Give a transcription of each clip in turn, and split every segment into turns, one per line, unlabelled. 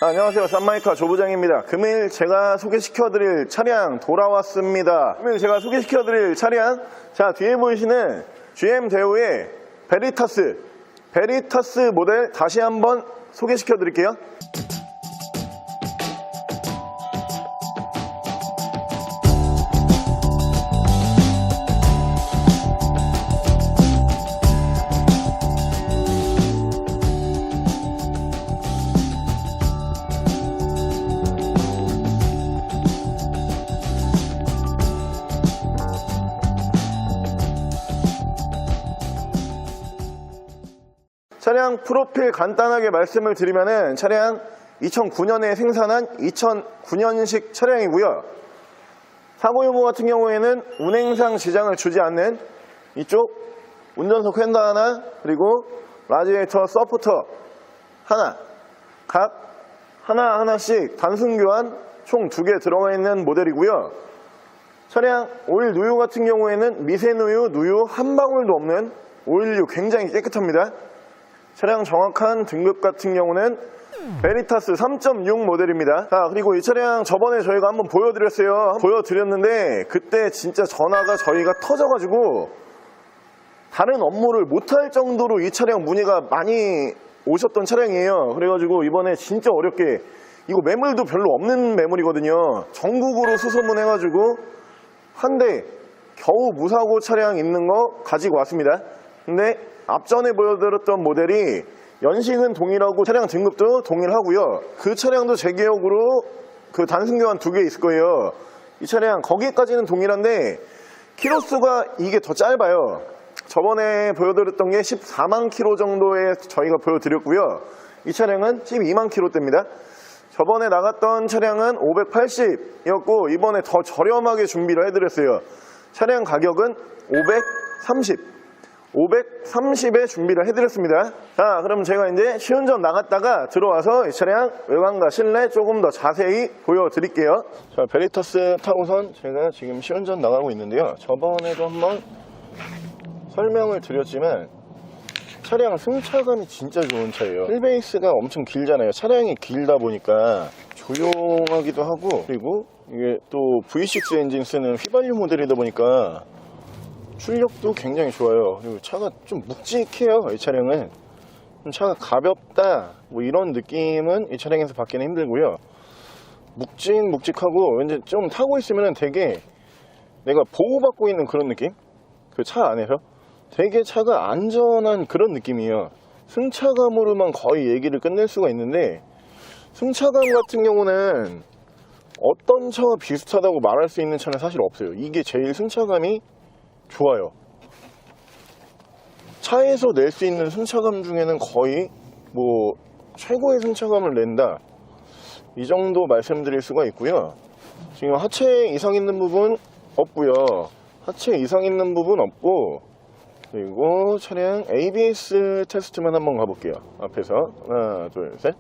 안녕하세요, 쌈마이카 조부장입니다. 금일 제가 소개시켜드릴 차량 돌아왔습니다. 금일 제가 소개시켜드릴 차량, 자 뒤에 보이시는 GM 대우의 베리타스 모델 다시 한번 소개시켜드릴게요. 차량 프로필 간단하게 말씀을 드리면은 차량 2009년에 생산한 2009년식 차량이고요. 사고 유무 같은 경우에는 운행상 지장을 주지 않는 이쪽 운전석 휀더 하나, 그리고 라디에이터 서포터 하나, 각 하나씩 단순 교환 총 2개 들어가 있는 모델이고요. 차량 오일 누유 같은 경우에는 미세누유, 누유 한 방울도 없는 오일류 굉장히 깨끗합니다. 차량 정확한 등급 같은 경우는 베리타스 3.6 모델입니다. 자, 그리고 이 차량 저번에 저희가 한번 보여드렸는데 그때 진짜 전화가 저희가 터져가지고 다른 업무를 못할 정도로 이 차량 문의가 많이 오셨던 차량이에요. 그래가지고 이번에 진짜 어렵게, 이거 매물도 별로 없는 매물이거든요. 전국으로 수소문해가지고 한 대 겨우 무사고 차량 있는 거 가지고 왔습니다. 근데 앞전에 보여드렸던 모델이 연식은 동일하고 차량 등급도 동일하고요. 그 차량도 제 기억으로 그 단순 교환 2개 있을 거예요. 이 차량 거기까지는 동일한데 키로수가 이게 더 짧아요. 저번에 보여드렸던 게 14만 킬로 정도에 저희가 보여드렸고요. 이 차량은 12만 킬로대입니다. 저번에 나갔던 차량은 580이었고 이번에 더 저렴하게 준비를 해드렸어요. 차량 가격은 530에 준비를 해드렸습니다. 자, 그럼 제가 이제 시운전 나갔다가 들어와서 이 차량 외관과 실내 조금 더 자세히 보여드릴게요. 자, 베리타스 타고선 제가 지금 시운전 나가고 있는데요. 저번에도 한번 설명을 드렸지만 차량 승차감이 진짜 좋은 차예요. 휠베이스가 엄청 길잖아요. 차량이 길다 보니까 조용하기도 하고, 그리고 이게 또 V6 엔진 쓰는 휘발유 모델이다 보니까 출력도 굉장히 좋아요. 그리고 차가 좀 묵직해요. 이 차량은 좀 차가 가볍다 뭐 이런 느낌은 이 차량에서 받기는 힘들고요. 묵직하고 왠지 좀 타고 있으면 되게 내가 보호받고 있는 그런 느낌? 그 차 안에서 되게 차가 안전한 그런 느낌이에요. 승차감으로만 거의 얘기를 끝낼 수가 있는데, 승차감 같은 경우는 어떤 차와 비슷하다고 말할 수 있는 차는 사실 없어요. 이게 제일 승차감이 좋아요. 차에서 낼 수 있는 승차감 중에는 거의 뭐 최고의 승차감을 낸다, 이 정도 말씀드릴 수가 있고요. 지금 하체 이상 있는 부분 없고요. 하체 이상 있는 부분 없고, 그리고 차량 ABS 테스트만 한번 가볼게요. 앞에서 하나 둘 셋.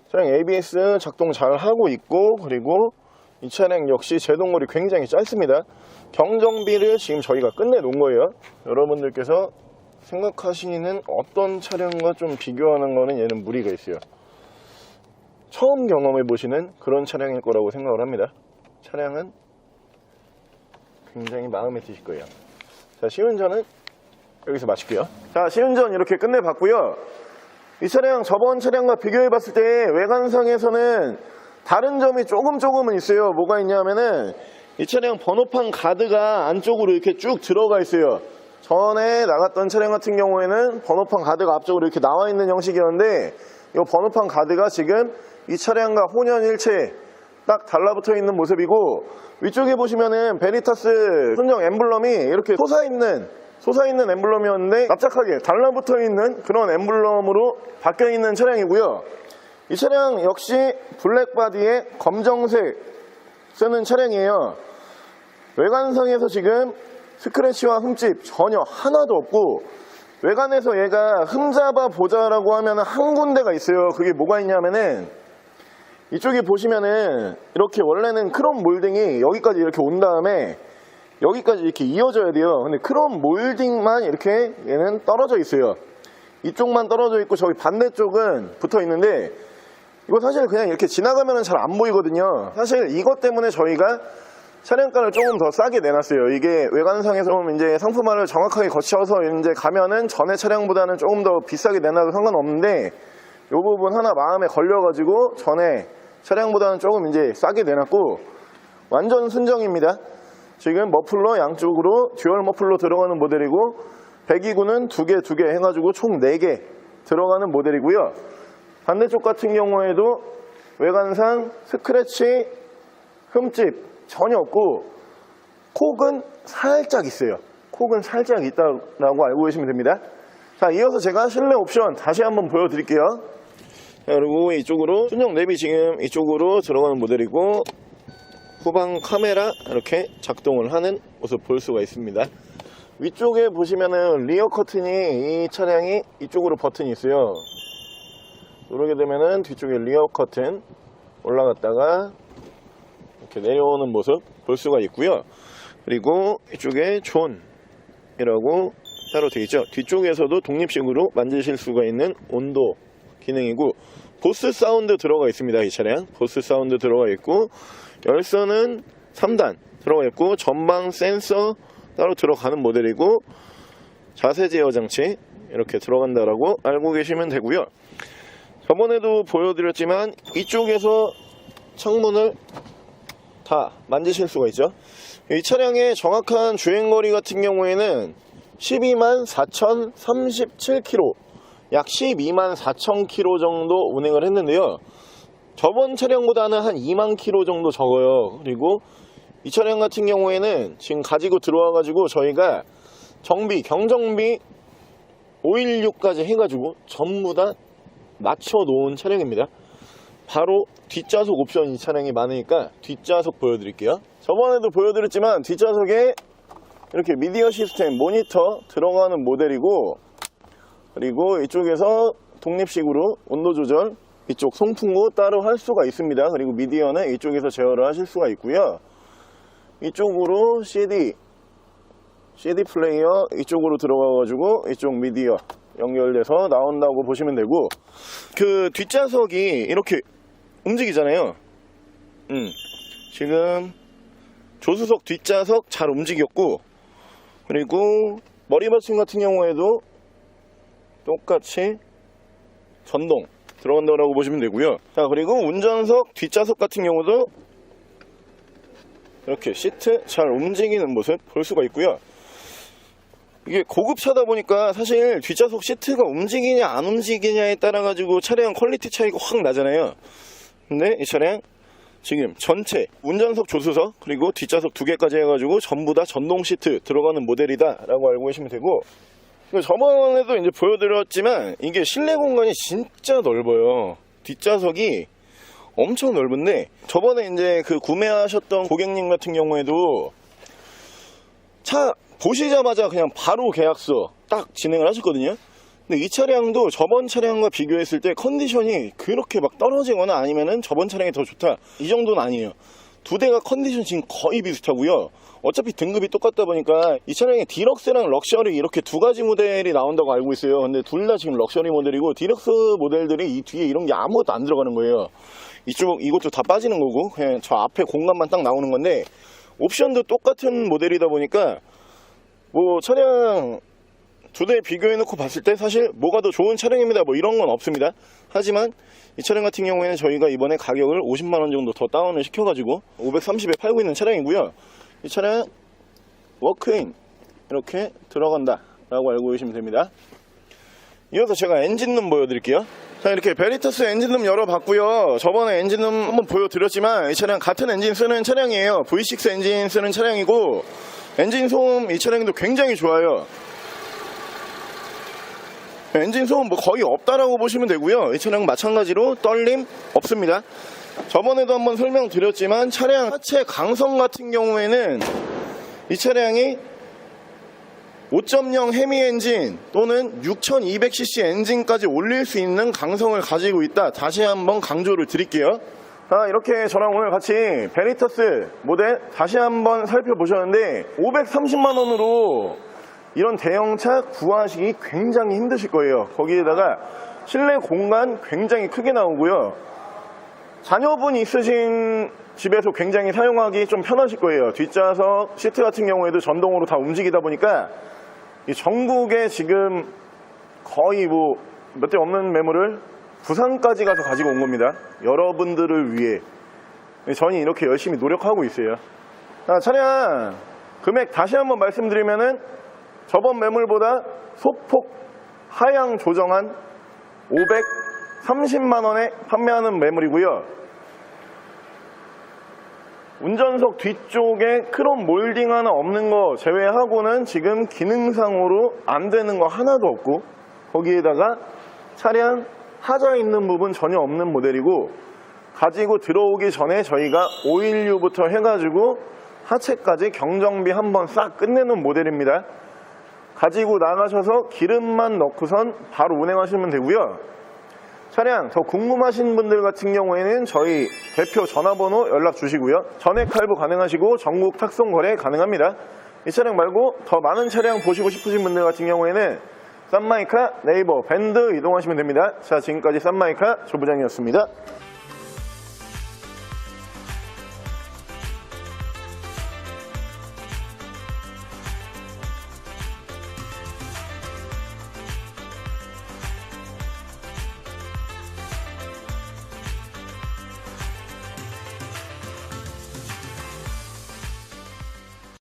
차량 ABS 작동 잘 하고 있고, 그리고 이 차량 역시 제동거리 굉장히 짧습니다. 경정비를 지금 저희가 끝내 놓은 거예요. 여러분들께서 생각하시는 어떤 차량과 좀 비교하는 거는 얘는 무리가 있어요. 처음 경험해 보시는 그런 차량일 거라고 생각을 합니다. 차량은 굉장히 마음에 드실 거예요. 자, 시운전은 여기서 마칠게요. 자, 시운전 이렇게 끝내 봤고요. 이 차량 저번 차량과 비교해 봤을 때 외관상에서는 다른 점이 조금은 있어요. 뭐가 있냐면은 이 차량 번호판 가드가 안쪽으로 이렇게 쭉 들어가 있어요. 전에 나갔던 차량 같은 경우에는 번호판 가드가 앞쪽으로 이렇게 나와 있는 형식이었는데, 이 번호판 가드가 지금 이 차량과 혼연일체 딱 달라붙어 있는 모습이고, 위쪽에 보시면은 베리타스 순정 엠블럼이 이렇게 솟아있는 엠블럼이었는데 납작하게 달라붙어 있는 그런 엠블럼으로 바뀌어 있는 차량이고요. 이 차량 역시 블랙바디에 검정색 쓰는 차량이에요. 외관상에서 지금 스크래치와 흠집 전혀 하나도 없고, 외관에서 얘가 흠잡아 보자라고 하면 한 군데가 있어요. 그게 뭐가 있냐면은 이쪽에 보시면은 이렇게 원래는 크롬 몰딩이 여기까지 이렇게 온 다음에 여기까지 이렇게 이어져야 돼요. 근데 크롬 몰딩만 이렇게 얘는 떨어져 있어요. 이쪽만 떨어져 있고 저기 반대쪽은 붙어 있는데 이거 사실 그냥 이렇게 지나가면 잘 안 보이거든요. 사실 이것 때문에 저희가 차량가를 조금 더 싸게 내놨어요. 이게 외관상에서 이제 상품화를 정확하게 거쳐서 이제 가면은 전에 차량보다는 조금 더 비싸게 내놔도 상관없는데 이 부분 하나 마음에 걸려가지고 전에 차량보다는 조금 이제 싸게 내놨고 완전 순정입니다. 지금 머플러 양쪽으로 듀얼 머플러 들어가는 모델이고 배기구는 두 개 해가지고 총 4개 들어가는 모델이고요. 반대쪽 같은 경우에도 외관상 스크래치, 흠집 전혀 없고 콕은 살짝 있어요. 콕은 살짝 있다라고 알고 계시면 됩니다. 자, 이어서 제가 실내 옵션 다시 한번 보여드릴게요. 자, 그리고 이쪽으로 순정 내비 지금 이쪽으로 들어가는 모델이고 후방 카메라 이렇게 작동을 하는 모습 볼 수가 있습니다. 위쪽에 보시면은 리어 커튼이 이 차량이 이쪽으로 버튼이 있어요. 누르게 되면은 뒤쪽에 리어 커튼 올라갔다가 이렇게 내려오는 모습 볼 수가 있고요. 그리고 이쪽에 존이라고 따로 되어 있죠. 뒤쪽에서도 독립식으로 만지실 수가 있는 온도 기능이고 보스 사운드 들어가 있습니다. 이 차량 보스 사운드 들어가 있고 열선은 3단 들어가 있고 전방 센서 따로 들어가는 모델이고 자세 제어 장치 이렇게 들어간다라고 알고 계시면 되고요. 저번에도 보여드렸지만 이쪽에서 창문을 다 만지실 수가 있죠. 이 차량의 정확한 주행거리 같은 경우에는 12만 4,037km 약 12만 4,000km 정도 운행을 했는데요. 저번 차량보다는 한 2만 km 정도 적어요. 그리고 이 차량 같은 경우에는 지금 가지고 들어와 가지고 저희가 정비, 경정비 516까지 해가지고 전부 다 맞춰 놓은 차량입니다. 바로 뒷좌석 옵션이 차량이 많으니까 뒷좌석 보여드릴게요. 저번에도 보여드렸지만 뒷좌석에 이렇게 미디어 시스템 모니터 들어가는 모델이고 그리고 이쪽에서 독립식으로 온도 조절 이쪽 송풍구 따로 할 수가 있습니다. 그리고 미디어는 이쪽에서 제어를 하실 수가 있고요. 이쪽으로 CD 플레이어 이쪽으로 들어가가지고 이쪽 미디어 연결돼서 나온다고 보시면 되고 그 뒷좌석이 이렇게 움직이잖아요. 지금 조수석 뒷좌석 잘 움직였고 그리고 머리받침 같은 경우에도 똑같이 전동 들어간다고 보시면 되고요. 자, 그리고 운전석 뒷좌석 같은 경우도 이렇게 시트 잘 움직이는 모습 볼 수가 있고요. 이게 고급차다 보니까 사실 뒷좌석 시트가 움직이냐 안 움직이냐에 따라 가지고 차량 퀄리티 차이가 확 나잖아요. 근데 이 차량 지금 전체 운전석 조수석 그리고 뒷좌석 2개까지 해가지고 전부 다 전동 시트 들어가는 모델이다 라고 알고 계시면 되고 저번에도 이제 보여드렸지만 이게 실내 공간이 진짜 넓어요. 뒷좌석이 엄청 넓은데 저번에 이제 그 구매하셨던 고객님 같은 경우에도 차 보시자마자 그냥 바로 계약서 딱 진행을 하셨거든요. 근데 이 차량도 저번 차량과 비교했을 때 컨디션이 그렇게 막 떨어지거나 아니면은 저번 차량이 더 좋다 이 정도는 아니에요. 두 대가 컨디션 지금 거의 비슷하고요. 어차피 등급이 똑같다 보니까 이 차량에 디럭스랑 럭셔리 이렇게 두 가지 모델이 나온다고 알고 있어요. 근데 둘 다 지금 럭셔리 모델이고 디럭스 모델들이 이 뒤에 이런 게 아무것도 안 들어가는 거예요. 이것도 다 빠지는 거고 그냥 저 앞에 공간만 딱 나오는 건데 옵션도 똑같은 모델이다 보니까 뭐 차량 두 대 비교해 놓고 봤을 때 사실 뭐가 더 좋은 차량입니다 뭐 이런 건 없습니다. 하지만 이 차량 같은 경우에는 저희가 이번에 가격을 50만원 정도 더 다운을 시켜가지고 530에 팔고 있는 차량이고요. 이 차량 워크인 이렇게 들어간다 라고 알고 계시면 됩니다. 이어서 제가 엔진룸 보여드릴게요. 자, 이렇게 베리터스 엔진룸 열어봤고요. 저번에 엔진룸 한번 보여드렸지만 이 차량 같은 엔진 쓰는 차량이에요. V6 엔진 쓰는 차량이고 엔진 소음 이 차량도 굉장히 좋아요. 엔진 소음 뭐 거의 없다라고 보시면 되고요. 이 차량 마찬가지로 떨림 없습니다. 저번에도 한번 설명드렸지만 차량 하체 강성 같은 경우에는 이 차량이 5.0 헤미 엔진 또는 6200cc 엔진까지 올릴 수 있는 강성을 가지고 있다. 다시 한번 강조를 드릴게요. 자, 이렇게 저랑 오늘 같이 베리터스 모델 다시 한번 살펴보셨는데 530만원으로 이런 대형차 구하시기 굉장히 힘드실 거예요. 거기에다가 실내 공간 굉장히 크게 나오고요. 자녀분 있으신 집에서 굉장히 사용하기 좀 편하실 거예요. 뒷좌석 시트 같은 경우에도 전동으로 다 움직이다 보니까 이 전국에 지금 거의 뭐 몇 대 없는 매물을 부산까지 가서 가지고 온 겁니다. 여러분들을 위해 저는 이렇게 열심히 노력하고 있어요. 자, 차량 금액 다시 한번 말씀드리면은 저번 매물보다 소폭 하향 조정한 530만원에 판매하는 매물이고요. 운전석 뒤쪽에 크롬 몰딩 하나 없는 거 제외하고는 지금 기능상으로 안 되는 거 하나도 없고, 거기에다가 차량 하자 있는 부분 전혀 없는 모델이고, 가지고 들어오기 전에 저희가 오일류부터 해가지고 하체까지 경정비 한번 싹 끝내는 모델입니다. 가지고 나가셔서 기름만 넣고선 바로 운행하시면 되고요. 차량 더 궁금하신 분들 같은 경우에는 저희 대표 전화번호 연락 주시고요. 전액 할부 가능하시고 전국 탁송 거래 가능합니다. 이 차량 말고 더 많은 차량 보시고 싶으신 분들 같은 경우에는 쌈마이카, 네이버, 밴드 이동하시면 됩니다. 자, 지금까지 쌈마이카 조부장이었습니다.